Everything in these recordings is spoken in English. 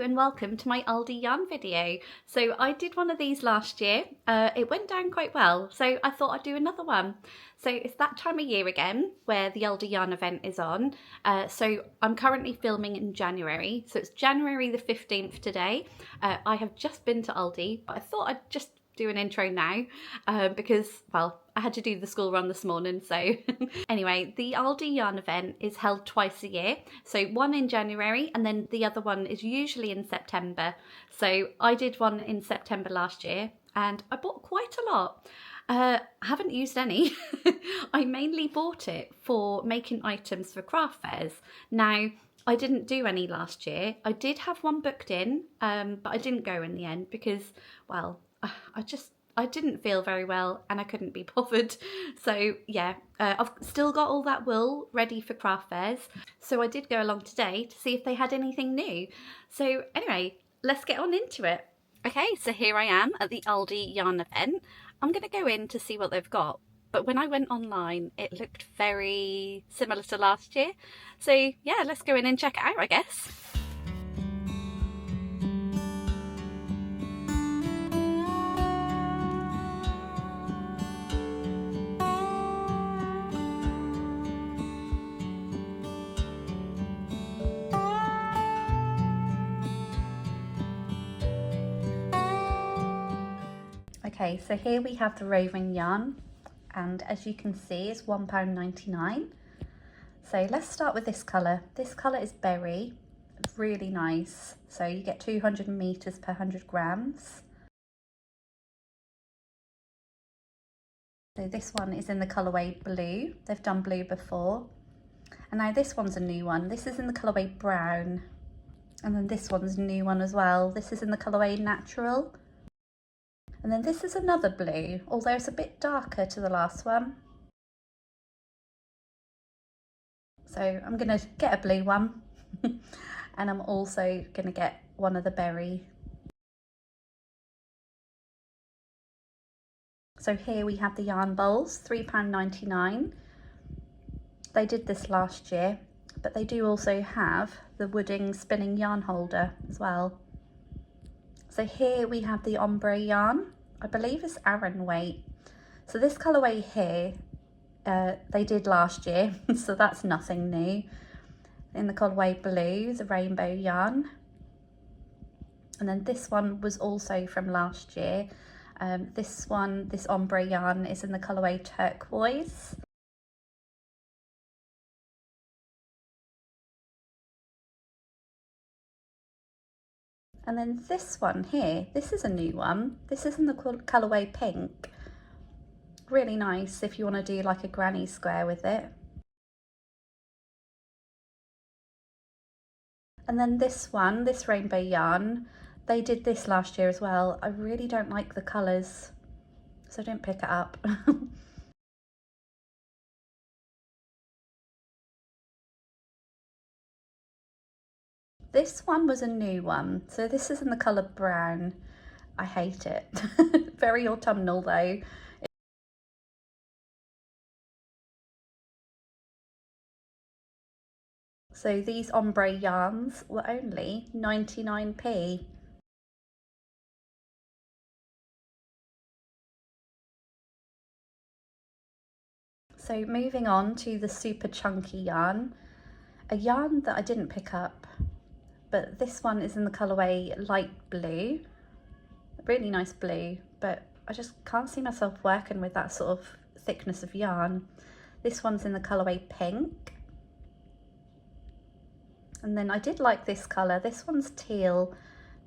Hello and welcome to my Aldi Yarn video. So I did one of these last year. It went down quite well, so I thought I'd do another one. So it's that time of year again where the Aldi Yarn event is on. So I'm currently filming in January. So it's January the 15th today. I have just been to Aldi, but I thought I'd just do an intro now because, well, I had to do the school run this morning, so anyway, the Aldi Yarn event is held twice a year, so one in January and then the other one is usually in September. So I did one in September last year and I bought quite a lot. I haven't used any. I mainly bought it for making items for craft fairs. Now, I didn't do any last year. I did have one booked in, but I didn't go in the end because, well, I didn't feel very well and I couldn't be bothered. So yeah, I've still got all that wool ready for craft fairs. So I did go along today to see if they had anything new. So anyway, let's get on into it. Okay, so here I am at the Aldi Yarn event. I'm going to go in to see what they've got. But when I went online, it looked very similar to last year. So yeah, let's go in and check it out, I guess. Okay, so here we have the roving yarn, and as you can see it's £1.99. So let's start with this colour. This colour is berry, really nice. So you get 200 meters per 100 grams. So this one is in the colourway blue. They've done blue before. And now this one's a new one. This is in the colourway brown. And then this one's a new one as well. This is in the colourway natural. And then this is another blue, although it's a bit darker to the last one. So I'm going to get a blue one and I'm also going to get one of the berry. So here we have the yarn bowls, £3.99. They did this last year, but they do also have the wooding spinning yarn holder as well. So here we have the ombre yarn. I believe it's Aran weight. So this colourway here, they did last year, so that's nothing new. In the colourway blue, the rainbow yarn. And then this one was also from last year. This ombre yarn is in the colourway turquoise. And then this one here, this is a new one. This is in the colourway pink. Really nice if you want to do like a granny square with it. And then this one, this rainbow yarn, they did this last year as well. I really don't like the colours, so I didn't pick it up. This one was a new one, so this is in the colour brown. I hate it. Very autumnal though. So these ombre yarns were only 99p. So moving on to the super chunky yarn, a yarn that I didn't pick up, but this one is in the colourway light blue, really nice blue, but I just can't see myself working with that sort of thickness of yarn. This one's in the colourway pink. And then I did like this colour. This one's teal.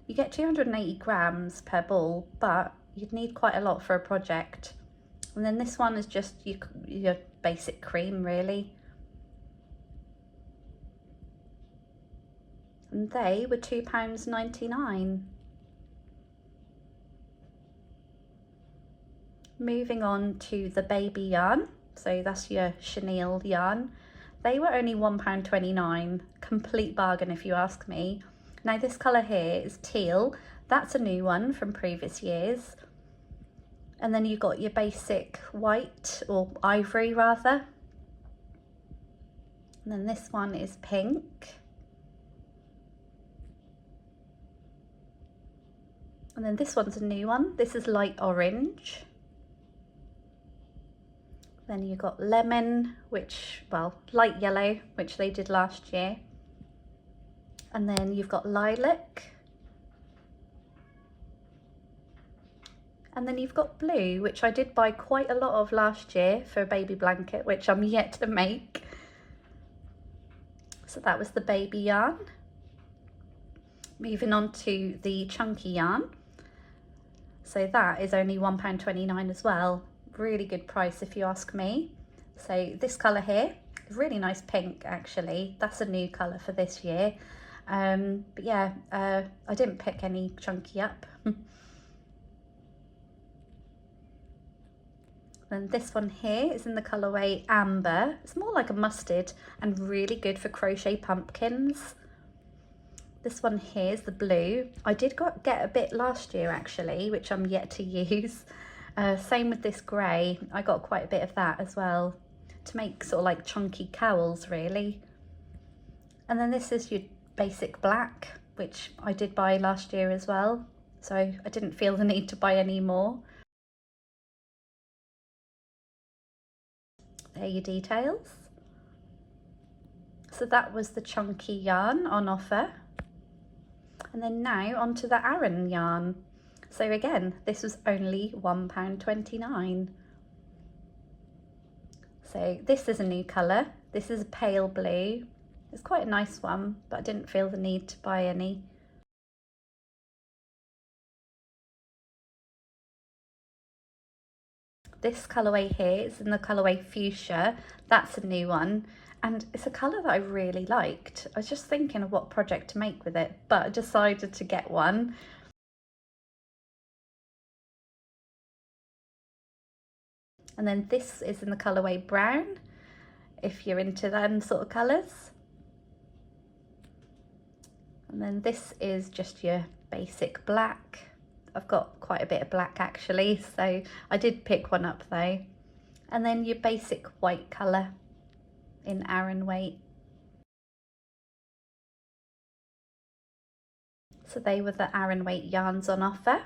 You get 280 grams per ball, but you'd need quite a lot for a project. And then this one is just your basic cream, really. And they were £2.99. Moving on to the baby yarn. So that's your chenille yarn. They were only £1.29, complete bargain if you ask me. Now this colour here is teal, that's a new one from previous years. And then you've got your basic white, or ivory rather. And then this one is pink. And then this one's a new one. This is light orange. Then you've got lemon, which, well, light yellow, which they did last year. And then you've got lilac. And then you've got blue, which I did buy quite a lot of last year for a baby blanket, which I'm yet to make. So that was the baby yarn. Moving on to the chunky yarn. So that is only £1.29 as well. Really good price if you ask me. So this colour here, really nice pink actually. That's a new colour for this year. But yeah, I didn't pick any chunky up. And this one here is in the colourway Amber. It's more like a mustard and really good for crochet pumpkins. This one here is the blue. I did get a bit last year actually, which I'm yet to use. Same with this grey. I got quite a bit of that as well to make sort of like chunky cowls really. And then this is your basic black, which I did buy last year as well. So I didn't feel the need to buy any more. There are your details. So that was the chunky yarn on offer. And then now onto the Aran yarn. So again, this was only £1.29. So this is a new colour. This is a pale blue. It's quite a nice one, but I didn't feel the need to buy any. This colourway here is in the colourway Fuchsia. That's a new one. And it's a colour that I really liked. I was just thinking of what project to make with it, but I decided to get one. And then this is in the colourway Brown, if you're into them sort of colours. And then this is just your basic black. I've got quite a bit of black actually, so I did pick one up though. And then your basic white colour in Aran weight. So they were the Aran weight yarns on offer.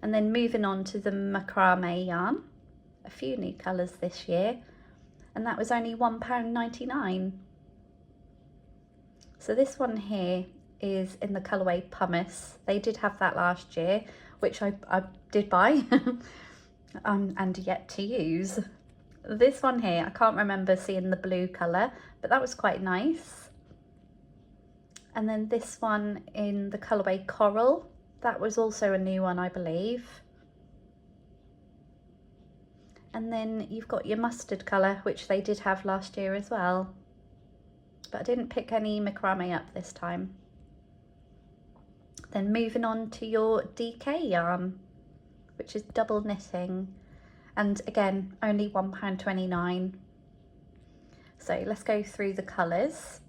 And then moving on to the macrame yarn. A few new colours this year. And that was only £1.99. So this one here is in the colourway Pumice. They did have that last year, which I did buy and yet to use. This one here, I can't remember seeing the blue colour, but that was quite nice. And then this one in the colourway Coral, that was also a new one, I believe. And then you've got your mustard colour, which they did have last year as well. But I didn't pick any macrame up this time. Then moving on to your DK yarn, which is double knitting. And again, only £1.29. So let's go through the colours.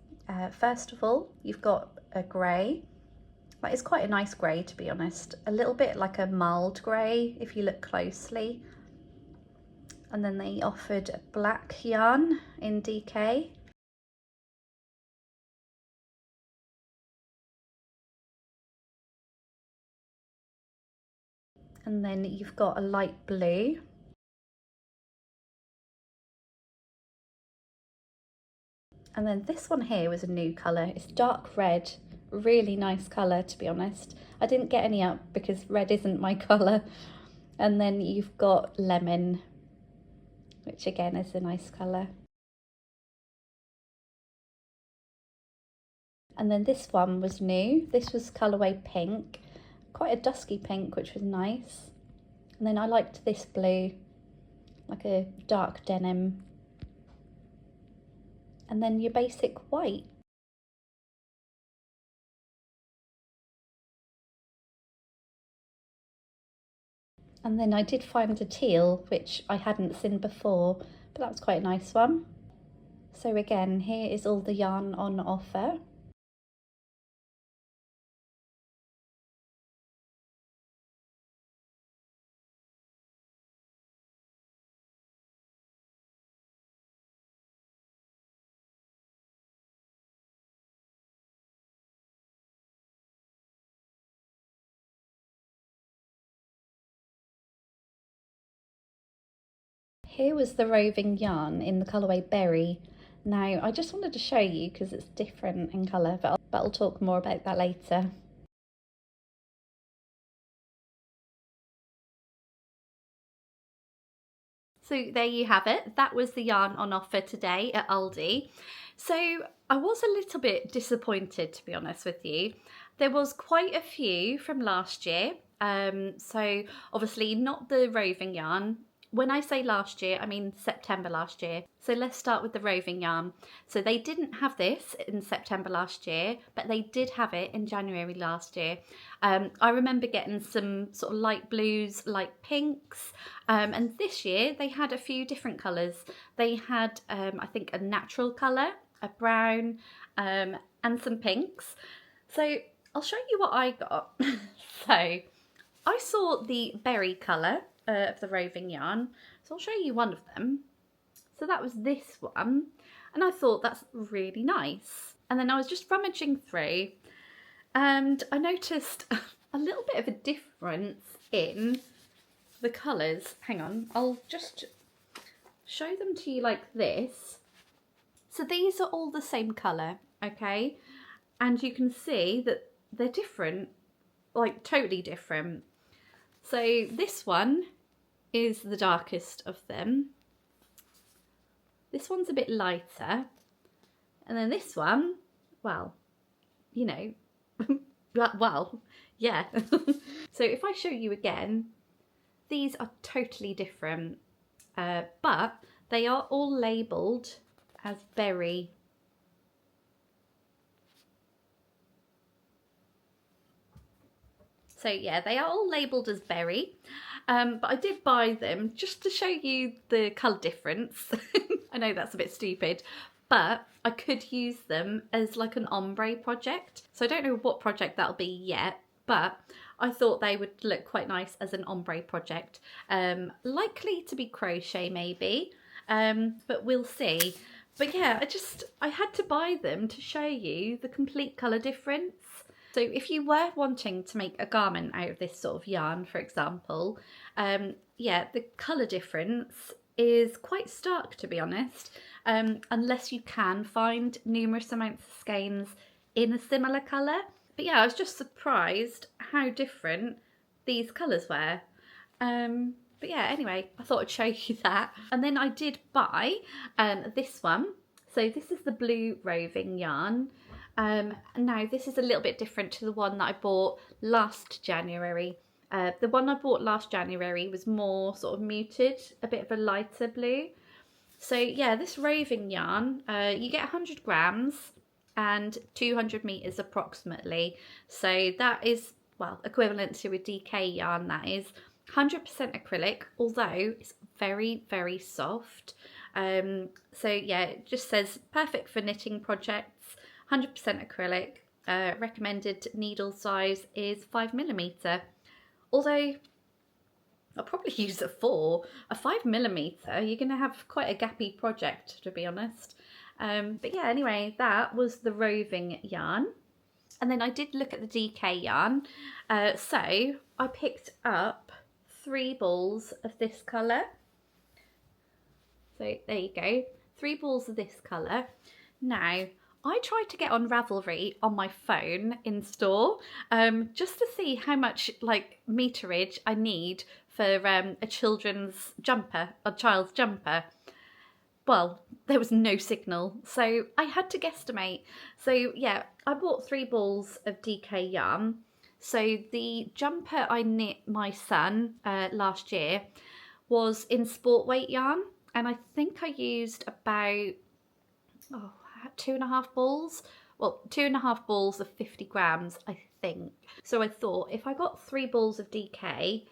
First of all, you've got a grey. That is quite a nice grey, to be honest. A little bit like a mild grey, if you look closely. And then they offered a black yarn in DK. And then you've got a light blue. And then this one here was a new colour. It's dark red. Really nice colour, to be honest. I didn't get any up because red isn't my colour. And then you've got lemon, which again is a nice colour. And then this one was new. This was colourway pink. Quite a dusky pink, which was nice. And then I liked this blue, like a dark denim. And then your basic white. And then I did find a teal, which I hadn't seen before, but that was quite a nice one. So again, here is all the yarn on offer. Here was the roving yarn in the colourway Berry. Now, I just wanted to show you because it's different in colour, but I'll talk more about that later. So there you have it. That was the yarn on offer today at Aldi. So I was a little bit disappointed, to be honest with you. There was quite a few from last year. So obviously not the roving yarn. When I say last year, I mean September last year. So let's start with the roving yarn. So they didn't have this in September last year, but they did have it in January last year. I remember getting some sort of light blues, light pinks, and this year they had a few different colours. They had, I think, a natural colour, a brown, and some pinks. So I'll show you what I got. So I saw the berry colour of the roving yarn, so I'll show you one of them. So that was this one, and I thought that's really nice. And then I was just rummaging through and I noticed a little bit of a difference in the colours. Hang on, I'll just show them to you like this. So these are all the same colour, okay? And you can see that they're different, like totally different. So this one is the darkest of them. This one's a bit lighter. And then this one, well, you know, well, yeah. So if I show you again, these are totally different, but they are all labelled as berry. So yeah, they are all labelled as berry, but I did buy them just to show you the colour difference. I know that's a bit stupid, but I could use them as like an ombre project. So I don't know what project that'll be yet, but I thought they would look quite nice as an ombre project. Likely to be crochet maybe, but we'll see. But yeah, I had to buy them to show you the complete colour difference. So if you were wanting to make a garment out of this sort of yarn, for example, yeah, the colour difference is quite stark, to be honest, unless you can find numerous amounts of skeins in a similar colour. But yeah, I was just surprised how different these colours were. But yeah, anyway, I thought I'd show you that. And then I did buy this one. So this is the blue roving yarn. Now this is a little bit different to the one that I bought last January. The one I bought last January was more sort of muted, a bit of a lighter blue. So yeah, this roving yarn, you get 100 grams and 200 meters approximately. So that is, well, equivalent to a DK yarn, that is. 100% acrylic, although it's very, very soft. So yeah, it just says perfect for knitting projects. 100% acrylic, recommended needle size is 5mm. Although I'll probably use a 4. A 5mm, you're going to have quite a gappy project, to be honest. But yeah, anyway, that was the roving yarn. And then I did look at the DK yarn. So I picked up 3 balls of this colour. So there you go, 3 balls of this colour. Now, I tried to get on Ravelry on my phone in store, just to see how much like meterage I need for a children's jumper, a child's jumper. Well, there was no signal, so I had to guesstimate. So yeah, I bought 3 balls of DK yarn. So the jumper I knit my son last year was in sport weight yarn, and I think I used about 2.5 balls. Well, 2.5 balls of 50 grams, I think. So I thought if I got 3 balls of DK,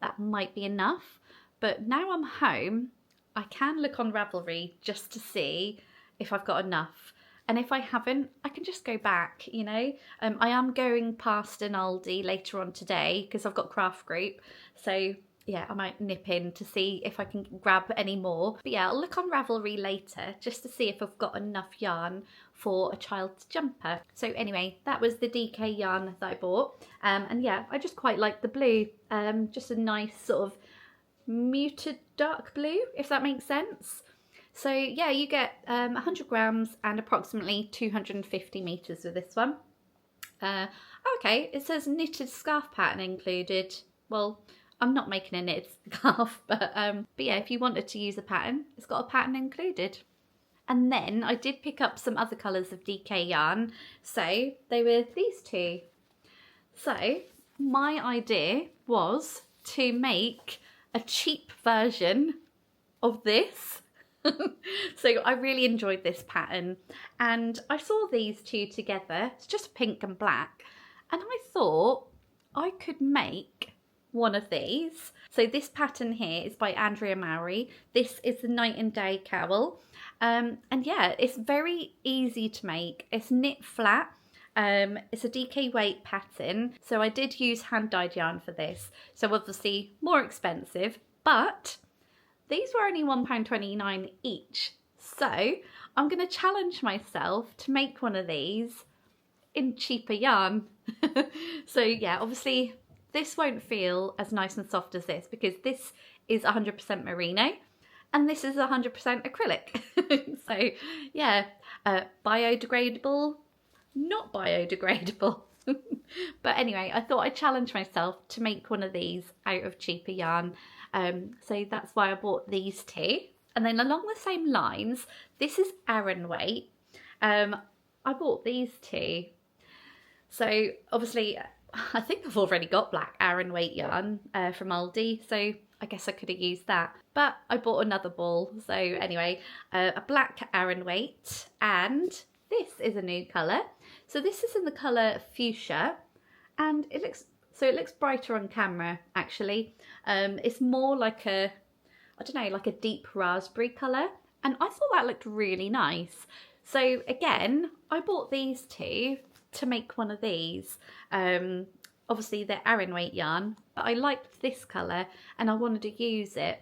that might be enough. But now I'm home, I can look on Ravelry just to see if I've got enough. And if I haven't, I can just go back, you know. I am going past an Aldi later on today because I've got craft group. So yeah, I might nip in to see if I can grab any more. But yeah, I'll look on Ravelry later just to see if I've got enough yarn for a child's jumper. So anyway, that was the DK yarn that I bought. And yeah, I just quite like the blue. Just a nice sort of muted dark blue, if that makes sense. So yeah, you get 100 grams and approximately 250 meters with this one. Okay, it says knitted scarf pattern included. Well, I'm not making a knitted scarf, but yeah, if you wanted to use a pattern, it's got a pattern included. And then I did pick up some other colours of DK yarn, so they were these two. So my idea was to make a cheap version of this. So I really enjoyed this pattern, and I saw these two together. It's just pink and black, and I thought I could make one of these. So this pattern here is by Andrea Mowry. This is the Night and Day cowl, and yeah, it's very easy to make. It's knit flat. It's a DK weight pattern, so I did use hand dyed yarn for this, so obviously more expensive, but these were only £1.29 each. So I'm going to challenge myself to make one of these in cheaper yarn. So yeah, obviously this won't feel as nice and soft as this, because this is 100% merino and this is 100% acrylic. So yeah, biodegradable, not biodegradable. But anyway, I thought I'd challenge myself to make one of these out of cheaper yarn. So that's why I bought these two. And then along the same lines, this is Aran weight. I bought these two. So obviously, I think I've already got black Aran weight yarn from Aldi, so I guess I could have used that. But I bought another ball. So anyway, a black Aran weight, and this is a new colour. So this is in the colour fuchsia, and it looks brighter on camera actually. It's more like a, I don't know, like a deep raspberry colour, and I thought that looked really nice. So again, I bought these two to make one of these. Obviously they're Aran weight yarn, but I liked this colour and I wanted to use it.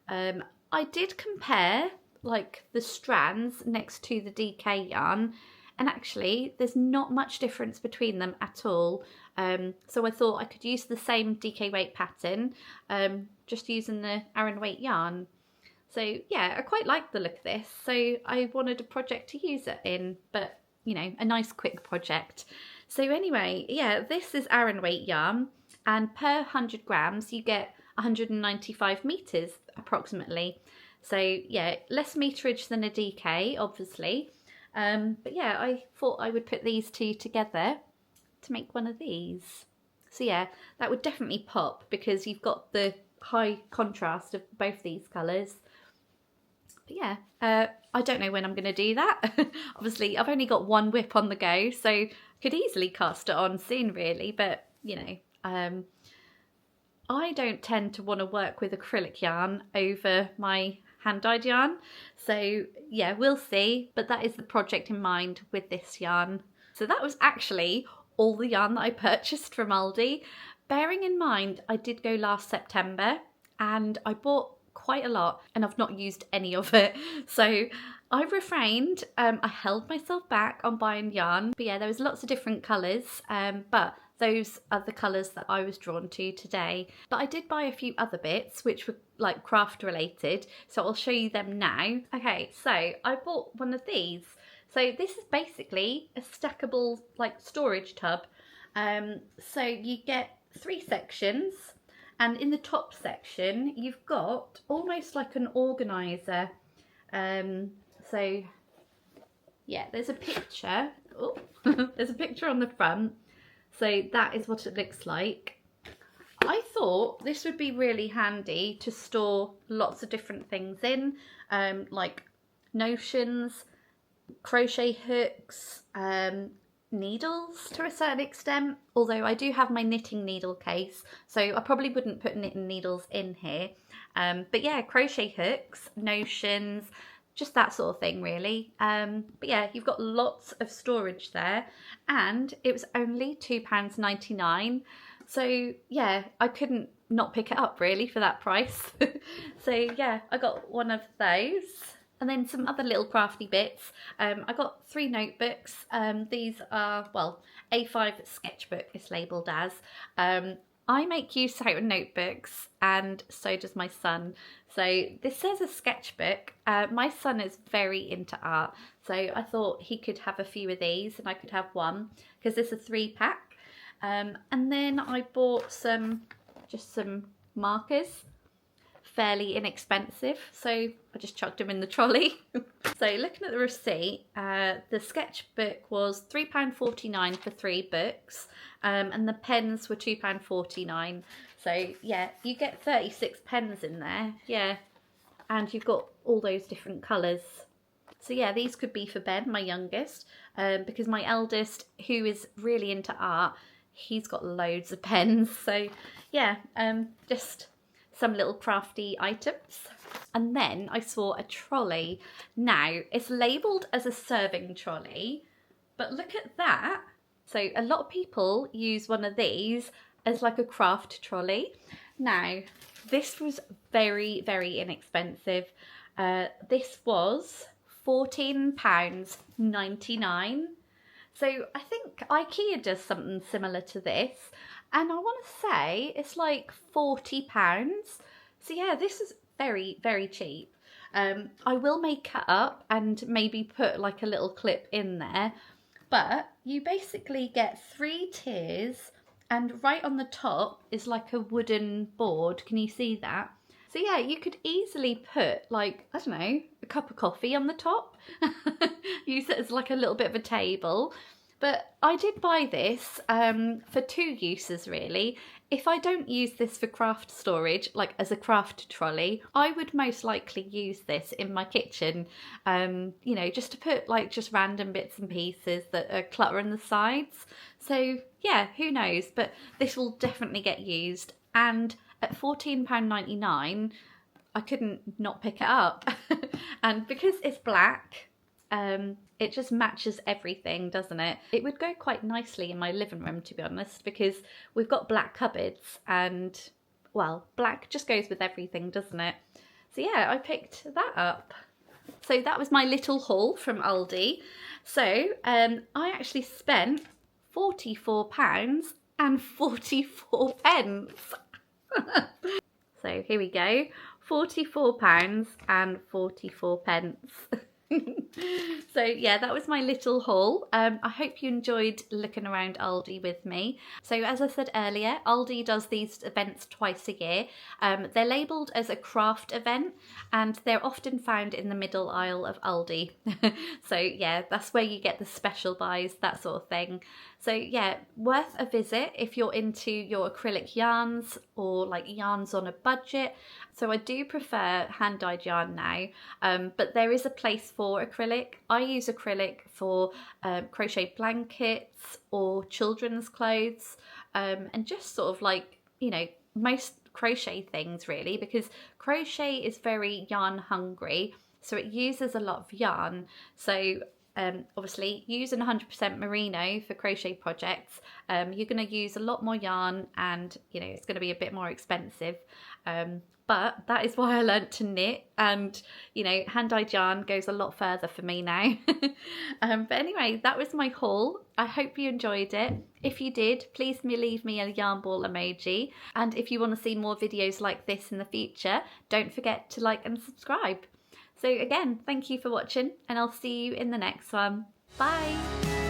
I did compare like the strands next to the DK yarn, and actually there's not much difference between them at all. So I thought I could use the same DK weight pattern, just using the Aran weight yarn. So yeah, I quite like the look of this, so I wanted a project to use it in, but you know, a nice quick project. So anyway, yeah, this is Aran weight yarn, and per 100 grams you get 195 meters approximately. So yeah, less meterage than a DK obviously. But yeah, I thought I would put these two together to make one of these. So yeah, that would definitely pop because you've got the high contrast of both these colours. But yeah, I don't know when I'm going to do that. Obviously, I've only got one whip on the go, so I could easily cast it on soon really, but you know, I don't tend to want to work with acrylic yarn over my hand-dyed yarn. So yeah, we'll see, but that is the project in mind with this yarn. So that was actually all the yarn that I purchased from Aldi. Bearing in mind, I did go last September and I bought quite a lot and I've not used any of it. So I refrained, I held myself back on buying yarn. But yeah, there was lots of different colours, but those are the colours that I was drawn to today. But I did buy a few other bits which were like craft related, so I'll show you them now. Okay, so I bought one of these. So this is basically a stackable like storage tub. So you get 3 sections, and in the top section you've got almost like an organiser. So yeah, there's a picture. Oh, there's a picture on the front. So that is what it looks like. I thought this would be really handy to store lots of different things in, like notions, crochet hooks, needles to a certain extent, although I do have my knitting needle case, so I probably wouldn't put knitting needles in here. But yeah, crochet hooks, notions, just that sort of thing really. But yeah, you've got lots of storage there, and it was only £2.99. So yeah, I couldn't not pick it up really for that price. So yeah, I got one of those. And then some other little crafty bits. I got 3 notebooks. These are, well, A5 sketchbook it's labelled as. I make use out of notebooks, and so does my son. So this says a sketchbook. My son is very into art, so I thought he could have a few of these and I could have one, because there's a 3-pack. And then I bought just some markers, fairly inexpensive, so I just chucked them in the trolley. So looking at the receipt, the sketchbook was £3.49 for 3 books, and the pens were £2.49. So yeah, you get 36 pens in there, yeah, and you've got all those different colours. So yeah, these could be for Ben, my youngest, because my eldest, who is really into art, he's got loads of pens. So yeah, just some little crafty items. And then I saw a trolley. Now, it's labelled as a serving trolley, but look at that. So a lot of people use one of these as like a craft trolley. Now, this was very, very inexpensive. This was £14.99. So I think IKEA does something similar to this. And I want to say it's like £40. So yeah, this is very, very cheap. I will make it up and maybe put like a little clip in there. But you basically get 3 tiers, and right on the top is like a wooden board. Can you see that? So yeah, you could easily put like, I don't know, a cup of coffee on the top. Use it as like a little bit of a table. But I did buy this for 2 uses really. If I don't use this for craft storage, like as a craft trolley, I would most likely use this in my kitchen, you know, just to put like just random bits and pieces that are cluttering the sides. So yeah, who knows, but this will definitely get used. And at £14.99, I couldn't not pick it up. And because it's black, it just matches everything, doesn't it? It would go quite nicely in my living room, to be honest, because we've got black cupboards and, well, black just goes with everything, doesn't it? So yeah, I picked that up. So that was my little haul from Aldi. So I actually spent £44.44. So here we go, £44.44. So yeah, that was my little haul. I hope you enjoyed looking around Aldi with me. So as I said earlier, Aldi does these events twice a year. They're labelled as a craft event, and they're often found in the middle aisle of Aldi. So yeah, that's where you get the special buys, that sort of thing. So yeah, worth a visit if you're into your acrylic yarns or like yarns on a budget. So I do prefer hand-dyed yarn now, but there is a place for acrylic. I use acrylic for crochet blankets or children's clothes, and just sort of like, you know, most crochet things really, because crochet is very yarn hungry, so it uses a lot of yarn. So obviously using 100% merino for crochet projects, you're going to use a lot more yarn, and you know, it's going to be a bit more expensive. But that is why I learnt to knit, and you know, hand-dyed yarn goes a lot further for me now. But anyway, that was my haul. I hope you enjoyed it. If you did, please leave me a yarn ball emoji. And if you want to see more videos like this in the future, don't forget to like and subscribe. So again, thank you for watching, and I'll see you in the next one. Bye!